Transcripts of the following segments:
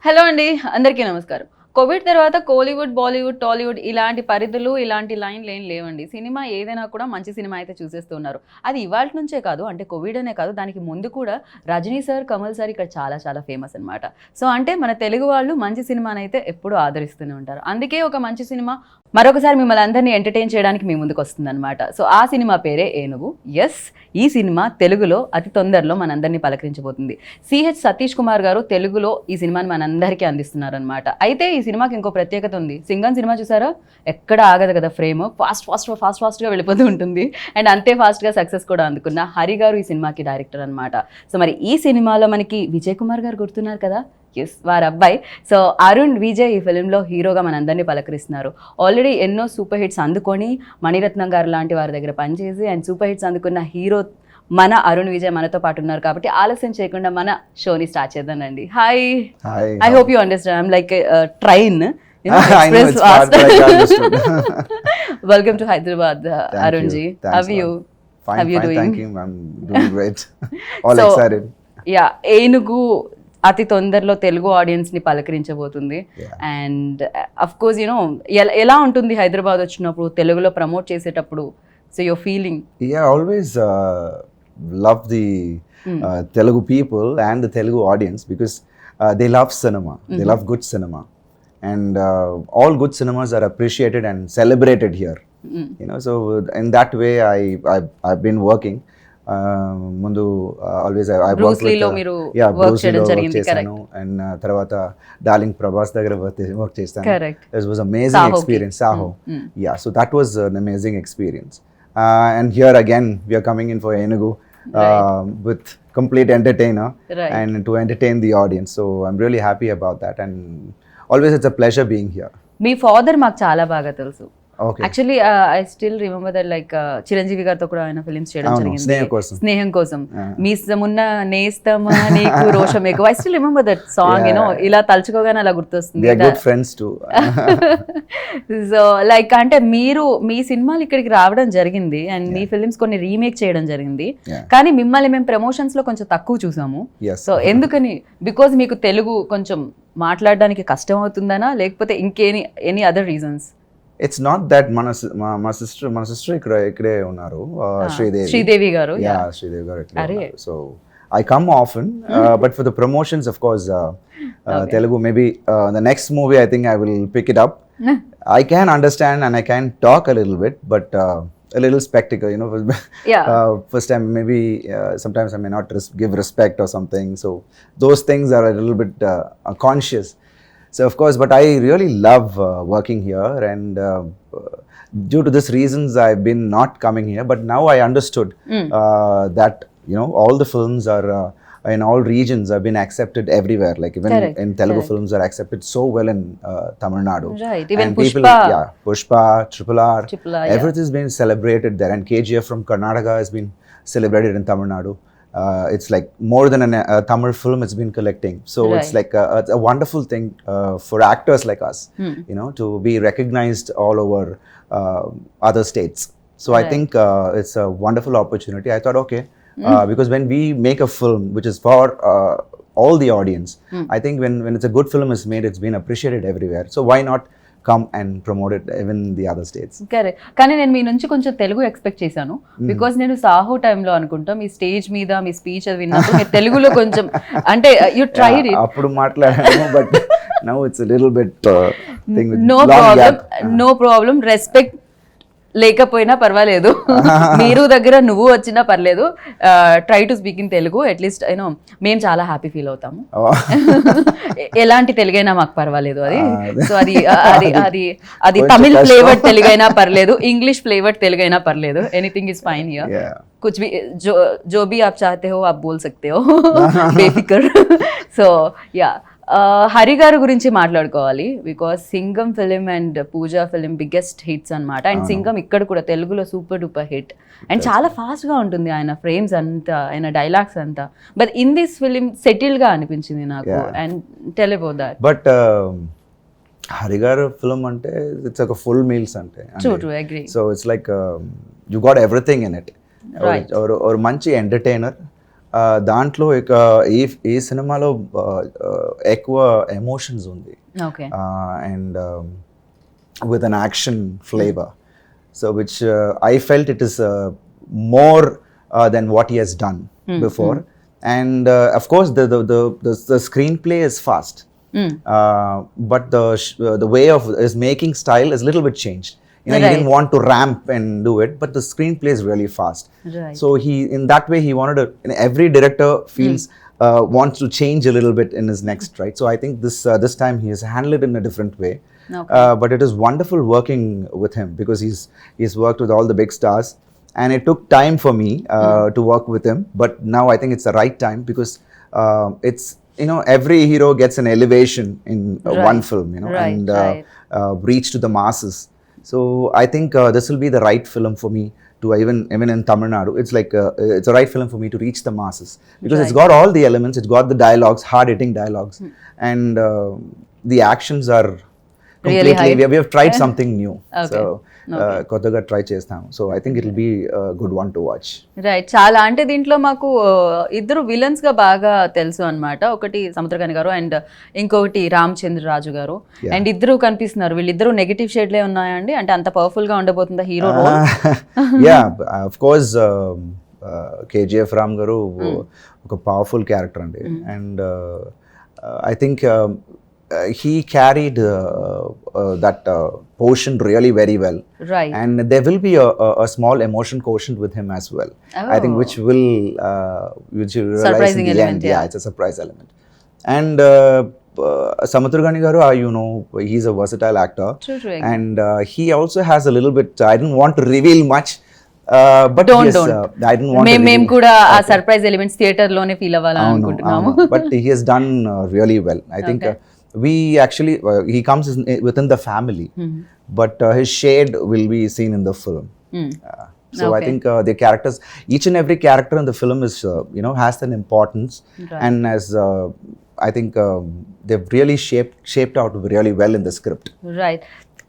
Hello అండి, అందరికీ నమస్కారం. కోవిడ్ తర్వాత కోలీవుడ్, బాలీవుడ్, టాలీవుడ్ ఇలాంటి పరిధులు, ఇలాంటి లైన్‌లు ఏం లేవండి. సినిమా ఏదైనా కూడా మంచి సినిమా అయితే చూసేస్తున్నారు. అది ఇవాల్టి నుంచే కాదు, అంటే కోవిడ్ అనే కాదు, దానికి ముందు కూడా రజనీ సార్, కమల్ సార్ ఇక్కడ చాలా చాలా ఫేమస్ అనమాట. సో, అంటే మన తెలుగు వాళ్ళు మంచి సినిమానైతే ఎప్పుడూ ఆదరిస్తూనే ఉంటారు. అందుకే ఒక మంచి సినిమా మరొకసారి మిమ్మల్ని అందరినీ ఎంటర్‌టైన్ చేయడానికి మీ ముందుకొస్తుందనమాట. సో, ఆ సినిమా పేరే 'ఏనుగు'. యెస్, ఈ సినిమా తెలుగులో అతి తొందరలో మనందరినీ పలకరించబోతుంది. సిహెచ్ సతీష్ కుమార్ గారు తెలుగులో ఈ సినిమాని మనందరికీ అందిస్తున్నారనమాట. అయితే ఈ సినిమాకి ఇంకో ప్రత్యేకత ఉంది. 'సింగం' సినిమా చూసారా? ఎక్కడ ఆగదు కదా ఫ్రేమ్. ఫాస్ట్‌గా వెళ్ళిపోతూ ఉంటుంది. అండ్ అంతే ఫాస్ట్‌గా సక్సెస్ కూడా అందుకున్న హరి గారు ఈ సినిమాకి డైరెక్టర్ అనమాట. సో మరి ఈ సినిమాలో మనకి విజయ్ కుమార్ గారు గుర్తున్నారు కదా? ఎస్, వారి అబ్బాయి. సో అరుణ్ విజయ్ ఈ ఫిలింలో హీరోగా మనందరినీ పలకరిస్తున్నారు. ఆల్రెడీ ఎన్నో సూపర్ హిట్స్ అందుకొని మణిరత్నం గారు లాంటి వారి దగ్గర పనిచేసి అండ్ సూపర్ హిట్స్ అందుకున్న హీరో మన అరుణ్ విజయ్ మనతో పాటు ఉన్నారు కాబట్టి ఆలస్యం చేయకుండా మన షోని స్టార్ట్ చేద్దామండి. Hi, I hope you understand. I'm like train. Welcome to Hyderabad, Arun ji. How are you? Fine, How are you doing? Thank you. I'm doing great. All So, excited. Yeah, ఏనుగు అతి తొందరలో Telugu audience ని పలకరించబోతుంది. And of course you know ఎలా ఉంటుంది హైదరాబాద్ వచ్చినప్పుడు తెలుగులో promote చేసేటప్పుడు? So your feeling? Yeah, always love the Telugu people and the Telugu audience because they love cinema. They love good cinema. And all good cinemas are appreciated and celebrated here. You know, so in that way I've been working. ముందు always I work with Bruce లీలో work చేశాను. And తర్వాత darling Prabhas దగ్గర work చేస్తాను. It was amazing experience. Saaho, yeah, so that was an amazing experience. And here again we are coming in for ఏనుగు with complete entertainer and to entertain the audience. So I'm really happy about that, and always it's a pleasure being here. Me father మాకు చాలా బాగా తెలుసు. Okay. Actually, I still remember that like Chiranjeevi గారితో కూడా ఆయన films చేయడం జరిగింది. స్నేహం కోసం మీ సమున్న నేస్తమా నీకు రోషం ఎక్కువ. I still remember that song, you know, ఇలా తలుచుకోగానే అలా గుర్తొస్తుంది. They are good friends too. So like అంటే మీరు మీ సినిమాలు ఇక్కడికి రావడం జరిగింది అండ్ మీ ఫిలిమ్స్ కొన్ని రీమేక్ చేయడం జరిగింది. కానీ మిమ్మల్ని మేము ప్రమోషన్స్ లో కొంచెం తక్కువ చూసాము. సో ఎందుకని? బికాజ్ మీకు తెలుగు కొంచెం మాట్లాడడానికి కష్టం అవుతుందనా, లేకపోతే any other reasons? It's not that my sister ikkade unnaru, Sridevi గారు. Yeah, శ్రీదేవి గారు ikkade unnaru. So I come often, but for the promotions, of course, Telugu, maybe the next movie I think I will pick it up. I can understand and I can talk a little bit, but a little spectacle, you know. First time maybe sometimes I may not give respect or something, so those things are a little bit conscious. So of course, but I really love working here, and due to this reasons I've been not coming here. But now I understood that, you know, all the films are in all regions have been accepted everywhere. Like even in Telugu films are accepted so well in Tamil Nadu. Right. Even and Pushpa. People, Pushpa, Triple R, everything has been celebrated there. And KGF from Karnataka has been celebrated in Tamil Nadu. It's like more than a Tamil film it's been collecting. So it's like it's a wonderful thing for actors like us, you know, to be recognized all over other states. So I think it's a wonderful opportunity. I thought, okay, because when we make a film which is for all the audience, I think when it's a good film is made, it's been appreciated everywhere. So why not come and promote it even in the other states? Correct. కానీ నేను మీ నుంచి కొంచెం Telugu expect చేశాను. Because నేను సాహో టైంలో అనుకుంటా మీ stage మీద మీ speech అది విన్నప్పుడు మీరు తెలుగులో కొంచెం అంటే యు ట్రైడ్ ఇట్. అప్పుడు మాట్లాడాను, but now it's a little bit thing with no problem. Respect లేకపోయినా పర్వాలేదు, మీరు దగ్గర నువ్వు వచ్చినా పర్లేదు. Try to speak in Telugu, at least you know మేము చాలా హ్యాపీ ఫీల్ అవుతాము. ఎలాంటి తెలుగైనా మాకు పర్వాలేదు అది. సో అది తమిళ్ ఫ్లేవర్డ్ తెలుగైనా పర్లేదు, ఇంగ్లీష్ ఫ్లేవర్డ్ తెలుగైనా పర్లేదు, ఎనీథింగ్ ఇస్ ఫైన్ హియర్. కుచ్ భీ జో భీ ఆప్ చాహతే హో ఆప్ బోల్ సక్తే హో బేఫికర్. సో యా, హరి గారి గురించి మాట్లాడుకోవాలి. Because Singam film and Pooja film biggest hits అనమాట. అండ్ సింగం ఇక్కడ కూడా తెలుగులో సూపర్ డూపర్ హిట్. అండ్ చాలా ఫాస్ట్గా ఉంటుంది ఆయన ఫ్రేమ్స్ అంతా, ఆయన డైలాగ్స్ అంతా. బట్ ఇన్ దిస్ ఫిలిం సెటిల్గా అనిపించింది నాకు. And tell about that. But Hari గారు ఫిలిం అంటే ఇట్స్ ఒక ఫుల్ మీల్స్ అంటే. True, agree. So it's like you got everything in it. ఒక మంచి ఎంటర్టైనర్, దాంట్లో ఇక ఈ సినిమాలో ఎక్కువ ఎమోషన్స్ ఉంది okay. And with an action flavor, so which I felt it is more than what he has done before. And of course the screenplay is fast, but the way of his making style is a little bit changed. You know, he didn't want to ramp and do it, but the screenplay is really fast. Right. So he, in that way, he wanted to. Every director feels wants to change a little bit in his next, right? So I think this time he has handled it in a different way. Okay. But it is wonderful working with him because he's worked with all the big stars, and it took time for me to work with him. But now I think it's the right time because it's, you know, every hero gets an elevation in one film, you know, and reach to the masses. So I think this will be the right film for me to even in Tamil Nadu. It's like it's a right film for me to reach the masses because it's got all the elements. It's got the dialogues, hard-hitting dialogues, and the actions are really completely. We have tried something new. Okay. So కొత్తగా try చేస్తాము. So I think it will be a good one to watch. Right. చాలా అంటే దీంట్లో మాకు ఇద్దరు villains గా బాగా తెలుసు అన్నమాట. ఒకటి సముద్రకని గారు అండ్ ఇంకొకటి రామచంద్రరాజు గారు. అండ్ ఇద్దరు కనిపిస్తున్నారు. వీళ్ళిద్దరు నెగటివ్ షేడ్లే ఉన్నాయండి, అంటే అంత పవర్ఫుల్ గా ఉండబోతుందా hero role? Yeah, of course. KGF Ram garu ఒక పవర్ఫుల్ క్యారెక్టర్ అండి, and I think he carried that portion really very well. Right. And there will be a small emotion quotient with him as well. I think which will realize Surprising in the element, end. yeah. It's a surprise element. And Samudragani garu, you know, he's a versatile actor. True. And he also has a little bit, I didn't want to reveal much, but Don't. I didn't want to మేము కూడా ఆ surprise elements theatre లోనే feel అవ్వాలని అనుకుంటున్నాము. but he has done really well. I think we actually he comes within the family, but his shade will be seen in the film. So I think the characters, each and every character in the film is you know, has an importance, and as I think they've really shaped out really well in the script. Right.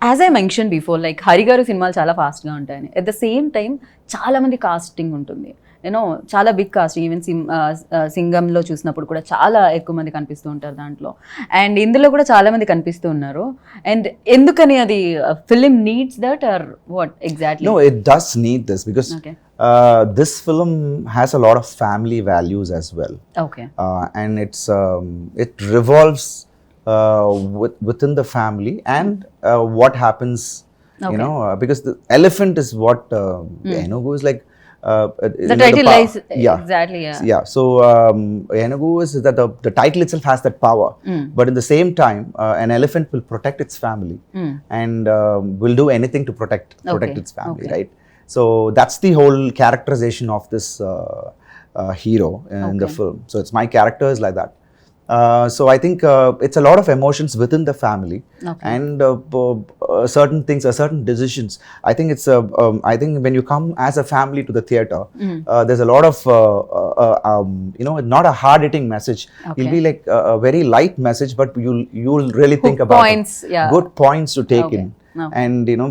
As I mention before, like Hari గారు సినిమాలు చాలా ఫాస్ట్గా ఉంటాయని, at the same time చాలా మంది casting ఉంటుంది, you know, చాలా big cost. Even సింగంలో చూసినప్పుడు కూడా చాలా ఎక్కువ మంది కనిపిస్తూ ఉంటారు దాంట్లో, అండ్ ఇందులో కూడా చాలా మంది కనిపిస్తూ ఉన్నారు. అండ్ ఎందుకని అది film needs that are what exactly? No, it does need this because this film has a lot of family values as well. Okay. And it revolves within the family and what happens, you know, because the elephant is what Enugu is like. The title lies exactly. Yeah. So Enugu is that the title itself has that power, but in the same time, an elephant will protect its family and will do anything to protect its family, right? So that's the whole characterization of this hero in the film. So it's my character is like that. So I think it's a lot of emotions within the family, and certain things, certain decisions. I think it's I think when you come as a family to the theater, there's a lot of you know, not a hard-hitting message. It'll be like a very light message, but you'll really think about points, good points to take in. And you know,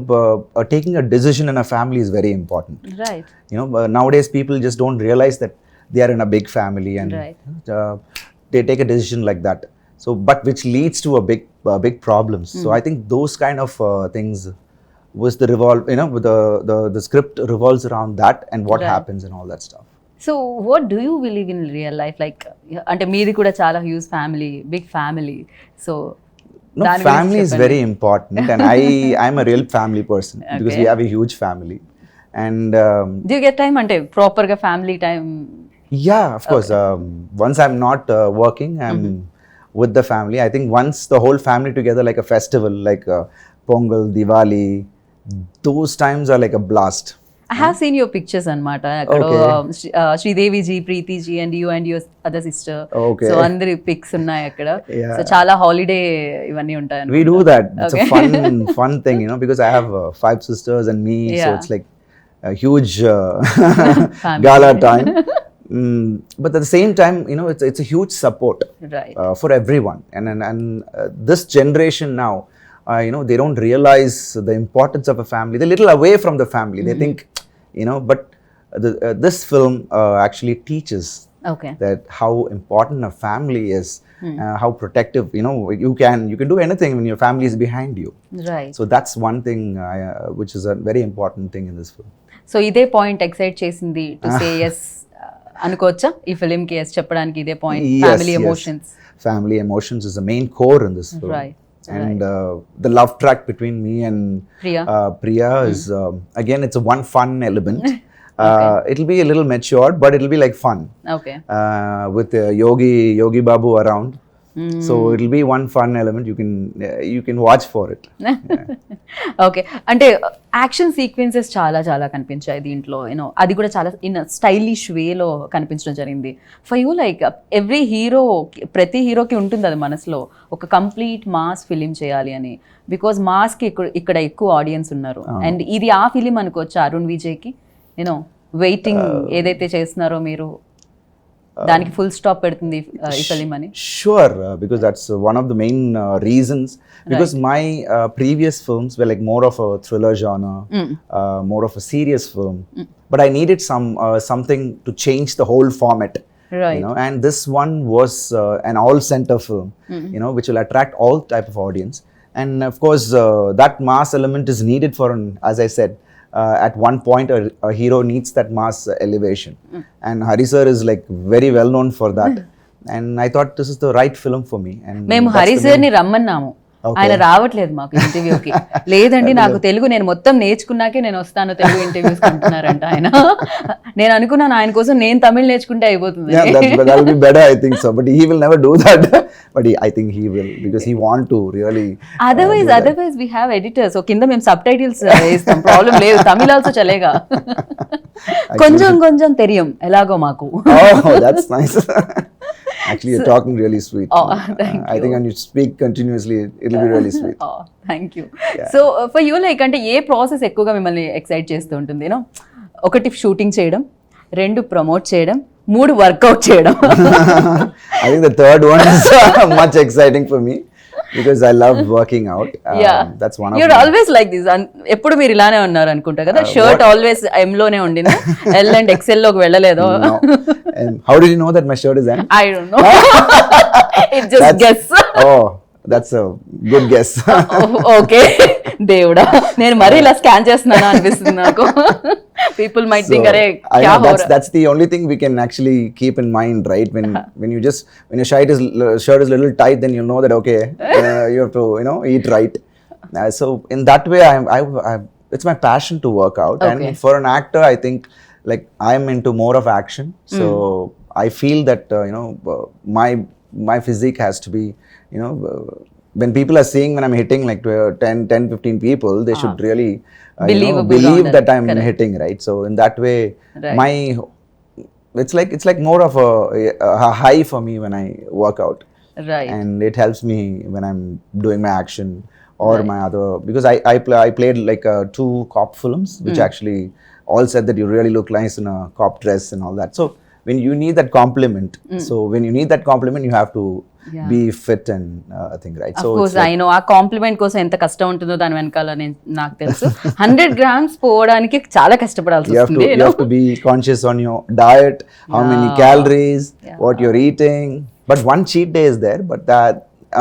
taking a decision in a family is very important. Right. You know, nowadays people just don't realize that they are in a big family, and they take a decision like that, so but which leads to a big problems. So I think those kind of things was the you know, the script revolves around that and what happens and all that stuff. So what do you believe in real life, like ante meedi kuda chaala huge family, big family, so no, family is very important, and I'm a real family person because we have a huge family. And do you get time ante proper ga family time? Yeah, of course. Once I'm not working, I'm with the family. I think once the whole family together, like a festival, like Pongal, Diwali, those times are like a blast. I have seen your pictures anamata akkado Sridevi ji, Preeti ji and your other sister. So andri pics unnai akkada. So chaala holiday ivanni untayi. We do that. It's a fun thing, you know, because I have 5 sisters and me, so it's like a huge gala time. But at the same time, you know, it's a huge support, right, for everyone, and this generation now, you know, they don't realize the importance of a family. They're a little away from the family. They think, you know, but this film actually teaches Okay. that how important a family is, how protective, you can do anything when your family is behind you. Right. So that's one thing which is a very important thing in this film. So ఇదే point excite చేసింది to say yes అనుకోవచ్చా ఈ film కి yes చెప్పడానికి ఇదే point family emotions Family emotions is the main core in this film. Right. And the love track between me and Priya is again, it's a one fun element. It'll be a little matured, but it'll be like fun okay with Yogi Babu around. So it'll be one fun element. You can watch for it. Okay అంటే action sequences చాలా చాలా కనిపించాయి దీంట్లో you know అది కూడా చాలా in stylish వేలో కనిపించడం జరిగింది. For you like every hero ప్రతి హీరోకి ఉంటుంది అది మనసులో ఒక కంప్లీట్ మాస్ ఫిలిం చేయాలి అని, బికాజ్ మాస్కి ఇక్కడ ఎక్కువ ఆడియన్స్ ఉన్నారు. అండ్ ఇది ఆ ఫిలిం అనుకోవచ్చు అరుణ్ విజయ్కి యూనో వెయిటింగ్ ఏదైతే చేస్తున్నారో మీరు దానికి ఫుల్ స్టాప్ పెడుతుంది ఈ ఫిలిం అని. Sure, because that's one of the main reasons. Because my previous films were like more of a thriller genre, more of a serious film. But I needed something to change the whole format. Right. And this one was an all-center film, which will attract all type of audience. And of course, that mass element is needed for, as I said, at one point a hero needs that mass elevation, and Hari sir is like very well known for that. And I thought this is the right film for me. And మేము Hari sir ని రమ్మన్నాము, ఆయన రావట్లేదు మాకు ఇంటర్వ్యూకి. లేదండి నాకు తెలుగు నేను మొత్తం నేర్చుకున్నాకే నేను వస్తాను తెలుగు ఇంటర్వ్యూస్ అంటున్నారంట ఆయన. నేను అనుకున్నాను ఆయన కోసం నేను తమిళ్ నేర్చుకుంటే అయిపోతుంది. that will be better, I think so, but he will never do that. But I think he will, because he want to really otherwise we have editors, so కింద మేము సబ్ టైటిల్స్ ఇస్తాం, ప్రాబ్లం లేదు. Tamil also చలేగా, కొంచెం కొంచెం తెలియం ఎలాగో మాకు. Oh, that's nice. Actually, you're talking really sweet. Oh, thank I think when you speak continuously, it'll be really sweet. Oh, thank you. So for you, like అంటే ఏ process ఎక్కువగా మిమ్మల్ని excite చేస్తూ ఉంటుంది? యూనో ఒకటి షూటింగ్ చేయడం, రెండు promote చేయడం, మూడు వర్కౌట్ చేయడం. I think the third one is much exciting for me, because I love working out. That's one of You're always like this. ఎప్పుడు మీరు ఇలానే ఉన్నారు అనుకుంటా కదా. షర్ట్ ఆల్వేస్ ఎం లోనే ఉండింది, ఎల్ అండ్ ఎక్సెల్ లోకి వెళ్ళలేదు. No. And how did you know that my shirt is M? I don't know. It's just guess. Oh, that's a good guess. Okay దేవుడా, నేను మరీ ఇలా స్కాన్ చేస్తున్నాను అనిపిస్తుంది నాకు. People might think అరే I know that's the only thing we can actually keep in mind, right? When your shirt is little tight, then you know that okay, you have to eat right. So in that way, I it's my passion to work out. Okay. And for an actor, I think like I'm into more of action. So I feel that my physique has to be when people are seeing when I'm hitting like 10-15 people, they should really believe that I'm hitting, right? So in that way, it's like more of a high for me when I work out. Right. And it helps me when I'm doing my action or my other, because I played like 2 cop films, which actually all said that you really look nice in a cop dress and all that. So when you need that compliment, you have to be fit and thing, right? Of course, I know ఆ complement కోసం ఎంత కష్టం ఉంటుందో దాని వెనకాల నాకు తెలుసు. 100 grams పోవడానికి చాలా కష్టపడాల్సి వస్తుంది. You have to be conscious on your diet, how many calories, what you're eating. But one cheat day is there, but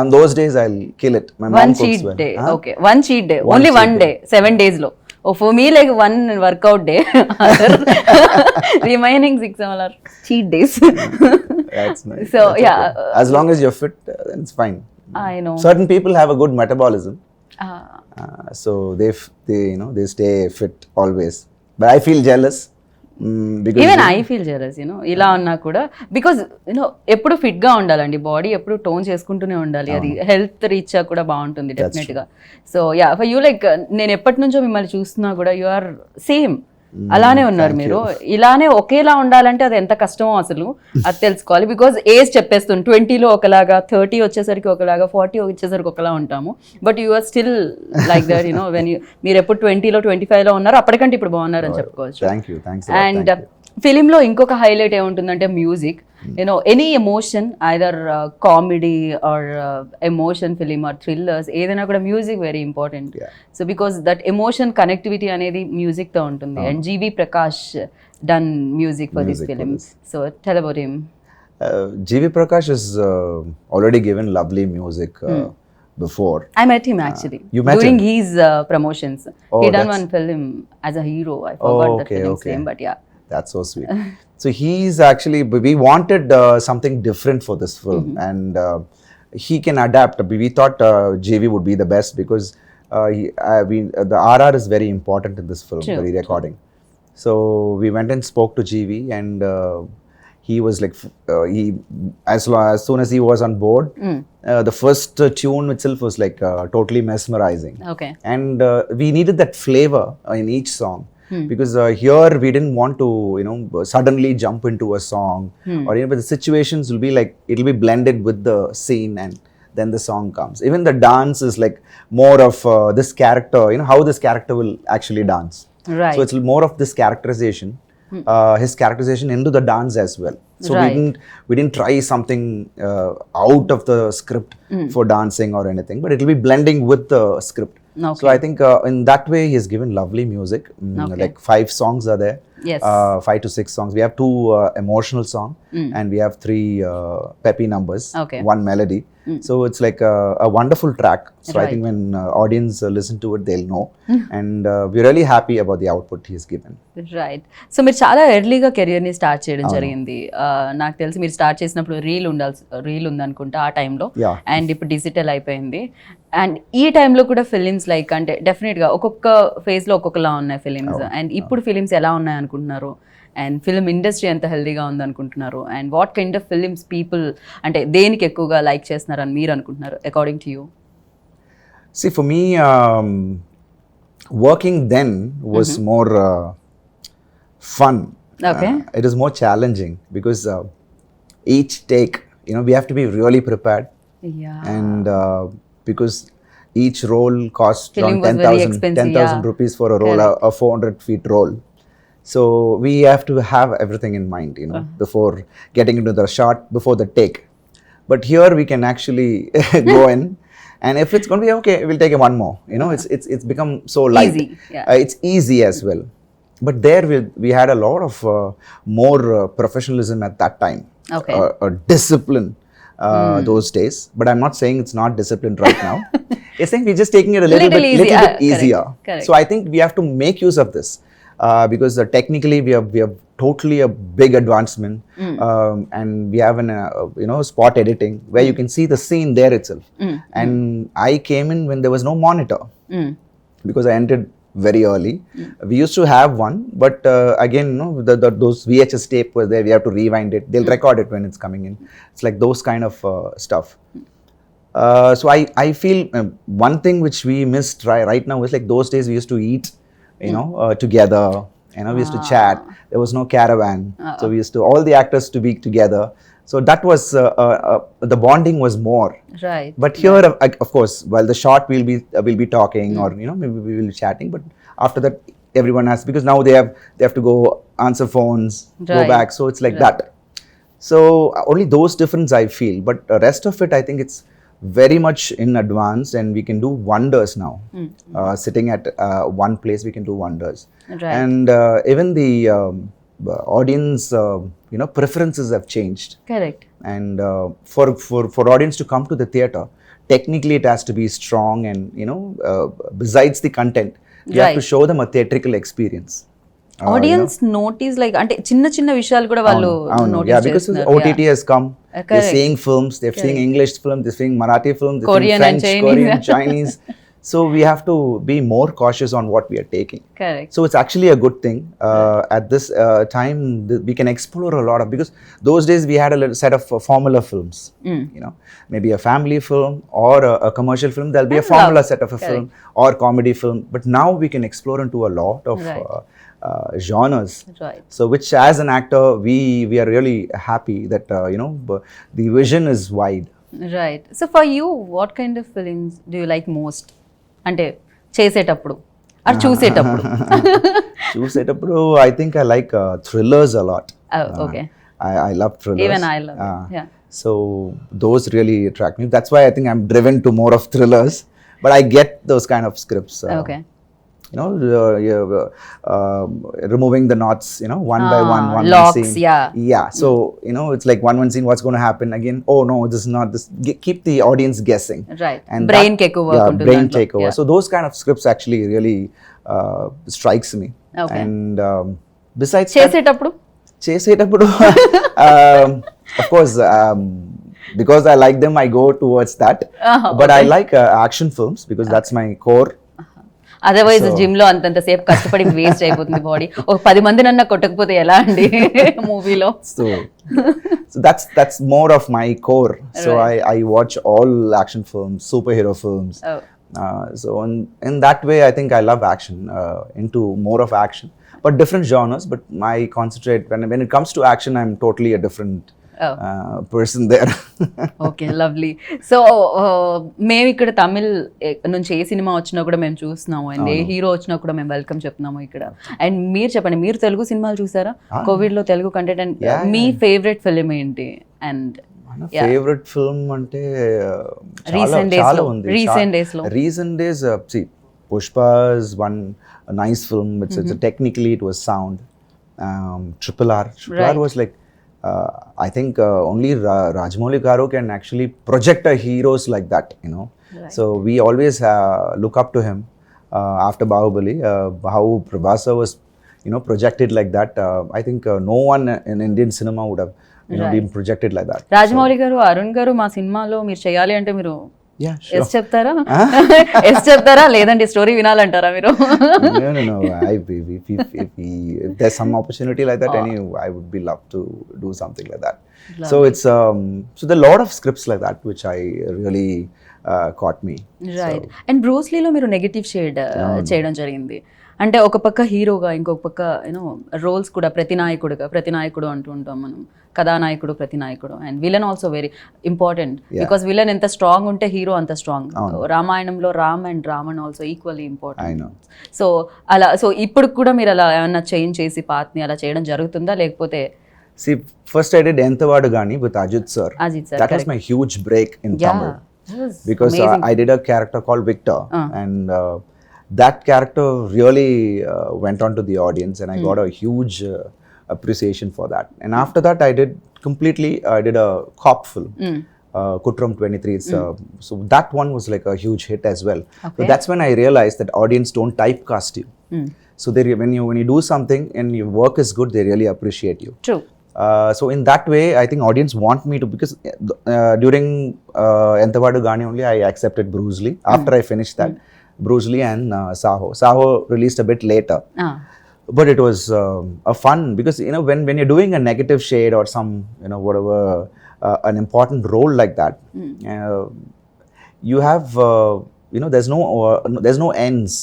on those days I'll kill it. My mom cooks well. Day. Okay, one cheat day, only one day, 7 days lo. Oh, for me like one workout day, remaining 6 are cheat days. That's nice. So that's yeah, okay. As long as you're fit, then it's fine. I know. Certain people have a good metabolism, so they stay fit always. But I feel jealous. Because even I feel jealous ఇలా ఉన్నా కూడా, because ఎప్పుడు fit గా ఉండాలండి, body ఎప్పుడు tone చేసుకుంటూనే ఉండాలి, అది హెల్త్ రీచ్ కూడా బాగుంటుంది డెఫినెట్ గా. So yeah, for you like నేను ఎప్పటి నుంచో మిమ్మల్ని చూస్తున్నా కూడా యు ఆర్ సేమ్, అలానే ఉన్నారు మీరు. ఇలానే ఒకేలా ఉండాలంటే అది ఎంత కష్టమో అసలు అది తెలుసుకోవాలి. బికాజ్ ఏజ్ చెప్పేస్తుంది, 20లో ఒకలాగా, 30 వచ్చేసరికి ఒకలాగా, 40 వచ్చేసరికి ఒకలా ఉంటాము. But you are still like that when మీరు ఎప్పుడు 20లో 25లో ఉన్నారు, అప్పటికంటే ఇప్పుడు బాగున్నారు అని చెప్పుకోవచ్చు. అండ్ ఫిలింలో ఇంకొక హైలైట్ ఏముంటుందంటే music. Any emotion, either comedy or emotion film or thrillers, ఏదైనా కూడా music very important. So because that emotion connectivity అనేది మ్యూజిక్తో ఉంటుంది. And GV Prakash done music for this film. So tell about him. GV Prakash has already given lovely music before. I met him actually You met during him? his promotions. Oh, He done that's- one film as a hero. I forgot the okay, film's okay. name, but yeah. That's so sweet. So he's actually, we wanted something different for this film, and he can adapt. We thought JV would be the best because the RR is very important in this film, True, the re-recording. So we went and spoke to GV, and he was like, as soon as he was on board, the first tune itself was like totally mesmerizing. Okay. And we needed that flavor in each song. Because here we didn't want to, suddenly jump into a song, or but the situations will be like, it'll be blended with the scene, and then the song comes. Even the dance is like more of this character, how this character will actually dance. Right. So it's more of this characterization, his characterization into the dance as well. So Right. we didn't try something out of the script for dancing or anything, but it'll be blending with the script. Okay. So I think in that way he has given lovely music. Okay. Like 5 songs are there. Yes. 5 to 6 songs. We have 2 emotional song, and we have 3 peppy numbers. Okay. 1 melody. So it's like a wonderful track. So I Right. think when audience listen to it, they'll know. And we're really happy about the output he's given. Right so మీరు చాలా ఎర్లీగా కెరియర్ని start చేయడం జరిగింది. నాకు తెలిసి మీరు start చేసినప్పుడు రీల్ ఉందనుకుంటా ఆ టైంలో, Yeah. అండ్ ఇప్పుడు డిజిటల్ అయిపోయింది. అండ్ ఈ టైంలో కూడా ఫిలిమ్స్ లైక్ అంటే డెఫినెట్గా ఒక్కొక్క ఫేజ్లో ఒక్కొక్కలా ఉన్నాయి ఫిలిమ్స్. అండ్ ఇప్పుడు ఫిలిమ్స్ ఎలా ఉన్నాయి అనుకుంటున్నారు? అండ్ ఫిల్మ్ ఇండస్ట్రీ ఎంత హెల్దీగా ఉందనుకుంటున్నారు? And what kind of films people అంటే దేనికి ఎక్కువగా లైక్ చేస్తున్నారని మీరు అనుకుంటున్నారు according to you? See, for me, working then was more fun. Okay. It is more challenging because each take, we have to be really prepared. Yeah. And because each roll costs Film around was very expensive, 10,000 yeah. rupees for a roll, a 400 feet roll. So we have to have everything in mind, before getting into the shot, before the take. But here we can actually go in, and if it's going to be okay, we'll take one more. It's become so light. Easy, yeah. It's easy as well. But there we had a lot of more professionalism at that time. Okay. Discipline those days. But I'm not saying it's not disciplined right now. It's saying we're just taking it a little Little bit easy, bit correct, easier. correct. So I think we have to make use of this. Because technically we have totally a big advancement, and we have an spot editing where you can see the scene there itself. And I came in when there was no monitor, because I entered very early. We used to have one, but again, those VHS tape was there. We have to rewind it. They'll record it when it's coming in. It's like those kind of stuff. So I feel one thing which we missed right now is like those days we used to eat together. We used to chat. There was no caravan, so we used to all the actors to be together. So that was the bonding was more. Right. But here, of course, while the shot we'll be talking, or maybe we will be chatting. But after that, everyone has, because now they have to go answer phones, go Right. back. So it's like that. So only those difference I feel. But the rest of it, I think it's very much in advance, and we can do wonders now. Sitting at one place, we can do wonders. Right. And even the audience, preferences have changed. Correct. And for audience to come to the theater, technically it has to be strong, and besides the content, you have to Right. show them a theatrical experience. Audience notice like అంటే చిన్న చిన్న విషయాలు కూడా వాళ్ళు Yeah, notice because చేస్తున్నారు. OTT has come. They're correct. seeing films, they're seeing English films, they're seeing Marathi films, they're Korean seeing and French, Chinese. Korean, Chinese. So we have to be more cautious on what we are taking. Correct. So it's actually a good thing. At this time, we can explore a lot of, because those days we had a little set of formula films. Maybe a family film or a commercial film. There'll be a formula set of a film or comedy film. But now we can explore into a lot of Right. genres. Right. So which, as an actor, we are really happy that the vision is wide. Right. So for you what kind of films do you like most? అంటే చేసేటప్పుడు are చూసేటప్పుడు? చూసేటప్పుడు I think I like thrillers a lot. Okay. I love thrillers. Even I love it. Yeah. So those really attract me. That's why I think I'm driven to more of thrillers. But I get those kind of scripts. Okay. you know, removing the knots, you know, one by one locks, scene. yeah. Yeah, so you know, it's like one scene, what's going to happen again? Oh no, this is not this. Keep the audience guessing. Right. And Brain that, take over. yeah, ఉంటుంది brain దాంట్లో. takeover. Yeah. So those kind of scripts actually really strikes me. Okay. And besides that, చేసేటప్పుడు చేసేటప్పుడు of course, because I like them, I go towards that. But I like action films because that's my core. Otherwise gym లో అంతంత సేపు కష్టపడి waste అయిపోతుంది body. ఒక 10 మంది నన్న కొట్టకపోతే ఎలా అండి మూవీలో? So that's more of my core. So right. I watch all action films, superhero films. Oh. So in that way, I think I love action, into more of action, but different genres. But I concentrate when it comes to action, I'm totally a different person there. Okay, lovely. So మేము ఇక్కడ తమిళ్ నుంచి ఏ cinema వచ్చినా కూడా మేము చూస్తున్నాము, and A hero వచ్చినా కూడా మేము వెల్కమ్ చెప్తున్నాము ఇక్కడ. అండ్ మీరు చెప్పండి, మీరు తెలుగు సినిమాలు చూసారా కోవిడ్ లో? Telugu content. And me favourite film ఏంటి? అండ్ ఫేవరెట్ ఫిల్మ్ అంటే రీసెంట్ డేస్ లో see, Pushpa is one nice film. It's technically it was sound. Triple R was like, I think only Rajamouli Garu can actually project a heroes like that, you know. Right. So we always look up to him. After Bahubali, how Prabhasa was, you know, projected like that. I think no one in Indian cinema would have, you know, been projected like that. Rajamouli గారు, అరుణ్ గారు మా సినిమాలో మీరు చేయాలి అంటే మీరు yes చెప్తారా? Yes చెప్తారా లేదంటే స్టోరీ వినాలంటారా మీరు? No. If there's some opportunity like that, I would be love to do something like that. Lovely. So it's so there are a lot of scripts like that which I really caught me. Right. And Bruce Lee లో మీరు negative shade చేయడం జరిగింది. అంటే ఒక పక్క హీరోగా, ఇంకొక పక్క యూనో రోల్స్ కూడా ప్రతినాయకుడు అంటూ ఉంటాం మనం, కథానాయకుడు, ప్రతినాయకుడు. And villain also very important, because villain ఎంత స్ట్రాంగ్ ఉంటే హీరో అంత స్ట్రాంగ్. రామాయణంలో Ram and Ravan also equally important. So అలా, సో ఇప్పుడు కూడా మీరు అలా ఏమన్నా చేంజ్ చేసి పాత్ని అలా చేయడం జరుగుతుందా లేకపోతే? See, first I did Enthavadu Gani with Ajit sir. That was my huge break in Tamil. Because I did a character called Victor, and that character really went on to the audience, and I got a huge appreciation for that. And after that I did a cop film, Kutram 23. So that one was like a huge hit as well. Okay. So that's when I realized that audience don't typecast you. So when you do something and your work is good, they really appreciate you. True. So in that way, I think audience want me to, because during Enthavadu Gani only I accepted Bruce Lee. After I finished that, Bruce Lee and Saho. Saho released a bit later. But it was a fun, because you know when you're doing a negative shade or some, you know, whatever, an important role like that, you have you know, there's no ends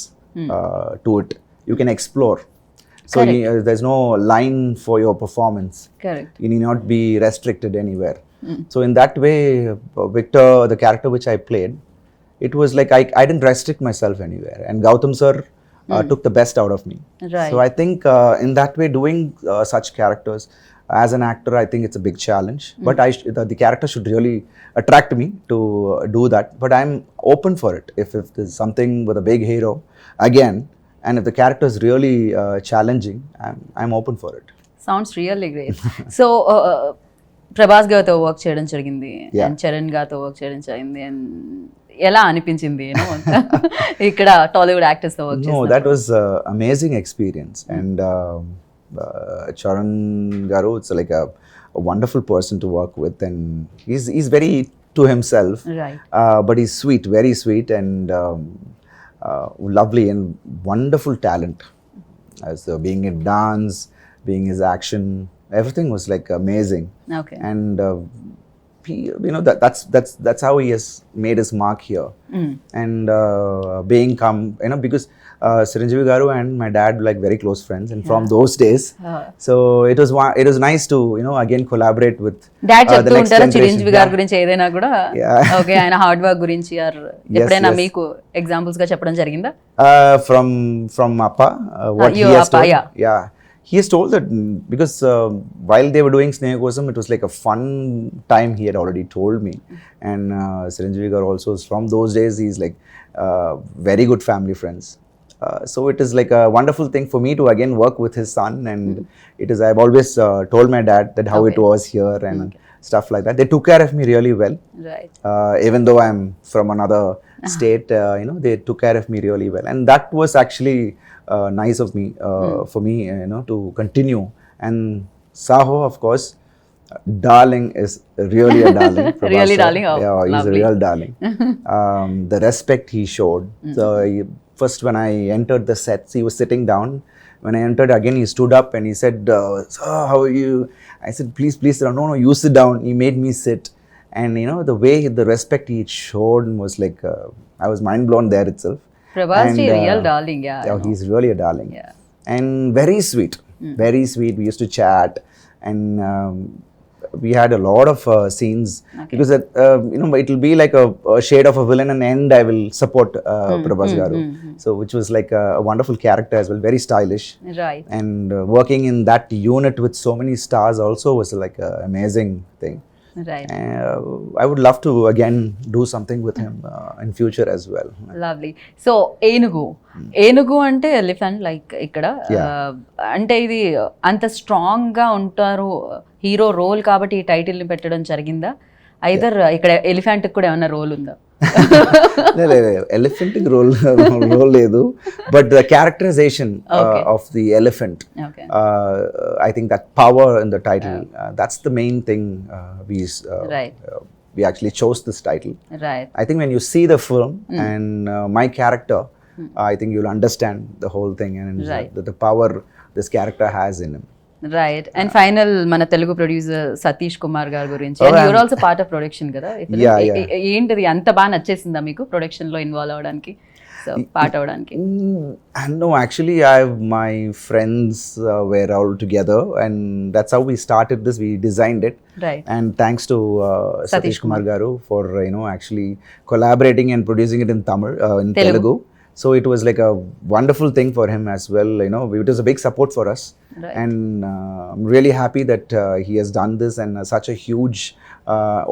to it. You can explore. So there's no line for your performance. Correct. You need not be restricted anywhere. So in that way, Victor, the character which I played, it was like I didn't restrict myself anywhere. And Gautam sir took the best out of me. Right. So I think in that way, doing such characters as an actor, I think it's a big challenge. But the character should really attract me to do that. But I'm open for it. If there's something with a big hero, again, and if the character is really challenging, I'm open for it. Sounds really great. So Prabhas గారితో work చేయడం జరిగింది, and Charan గారితో work చేయడం జరిగింది, and ఎలా అనిపించింది ఇక్కడ Tollywood actors తో వర్క్ చేస్తున్నారు? No, that was amazing experience. And Charan garu, it's like a wonderful person to work with, and he's very to himself. Right. But he's sweet, very sweet, and lovely and wonderful talent. As being in dance, being his action, everything was like amazing. Okay. And he, you know, that's how he has made his mark here. And being you know, because Chiranjeevi garu and my dad like very close friends, and from those days, so it was nice to, you know, again collaborate with dad చెప్తూ ఉంటారు చిరంజీవి గారి గురించి ఏదైనా కూడా. Okay, ఆయన hard work గురించి ఎప్పుడైనా మీకు ఎగ్జాంపుల్స్ గా చెప్పడం జరిగిందా? From Appa, what he has told. Yeah. He has told that because while they were doing Snehakosam, it was like a fun time, he had already told me. And Chiranjeevi garu also, from those days, he's like very good family friends. So it is like a wonderful thing for me to again work with his son, and it is, I've always told my dad that how it was here and stuff like that. They took care of me really well. Right. Even though I'm from another state, you know, they took care of me really well, and that was actually nice of me, for me, you know, to continue. And Saho, of course, darling, is really a darling. Prabhas Really sir. darling? Oh, Yeah, he's lovely. a real darling. The respect he showed. So first when I entered the sets, he was sitting down. When I entered again, he stood up and he said, "Sir, how are you?" I said, "Please, please, sir." "No, no, you sit down." He made me sit. And you know, the way, the respect he showed was like, I was mind blown there itself. Prabhas And, ji, real darling, yeah. I Yeah, know. he's really a darling. Yeah. And very sweet, very sweet. We used to chat, and we had a lot of scenes, because you know, it will be like a shade of a villain, and end I will support Prabhas garu. So which was like a wonderful character as well, very stylish. Right. And working in that unit with so many stars also was like an amazing thing. Right. I would love to again do something with him in future as well. Lovely. So ఏనుగు అంటే elephant like ఇక్కడ అంటే ఇది అంత strong గా ఉంటారు hero role కాబట్టి ఈ టైటిల్ ని పెట్టడం జరిగిందా? ఐదర్ ఇక్కడ ఎలిఫెంట్ కూడా ఏమైనా రోల్ ఉందా? ఎలిఫెంట్ రోల్ లేదు, but the characterization of the elephant, I think that power in the title, that's the main thing. We actually chose this title. Right. I think when you see the film and my character, I think you'll understand the whole thing, and the power this character has in him. Right. And final మన Telugu producer Satish Kumar గారి గురించి, and your also part of production కదా, ఏంటిది అంత బాగా నచ్చేసిందా మీకు production లో involve అవడానికి, సో పార్ట్ అవడానికి? No, actually my friends were all together, and that's how we started this. We designed it, right, and thanks to Satish Kumar garu for you know, actually collaborating and producing it in Tamil, in Telugu. So it was like a wonderful thing for him as well. You know, it was a big support for us. Right. And I'm really happy that he has done this, and such a huge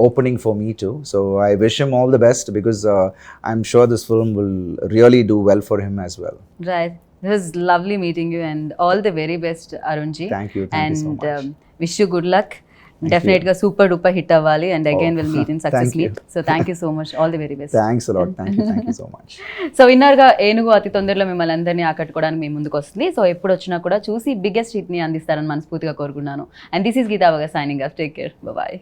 opening for me too. So I wish him all the best, because I'm sure this film will really do well for him as well. Right. It was lovely meeting you, and all the very best, Arunji. Thank you so much. Wish you good luck. Definitely గా super duper hit అవ్వాలి, and again will meet in success meet. So thank you so much, all the very best. Thanks a lot. Thank you so much. So విన్నర్గా ఏనుగు అతి తొందరలో మిమ్మల్ని అందరినీ ఆకట్టుకోవడానికి మీ ముందుకు వస్తుంది. సో ఎప్పుడు వచ్చినా కూడా చూసి బిగ్గెస్ట్ హిట్ ని అందిస్తారని మనస్ఫూర్తిగా కోరుకున్నాను. And this is Geetha Bhagat signing off. Take care, bye.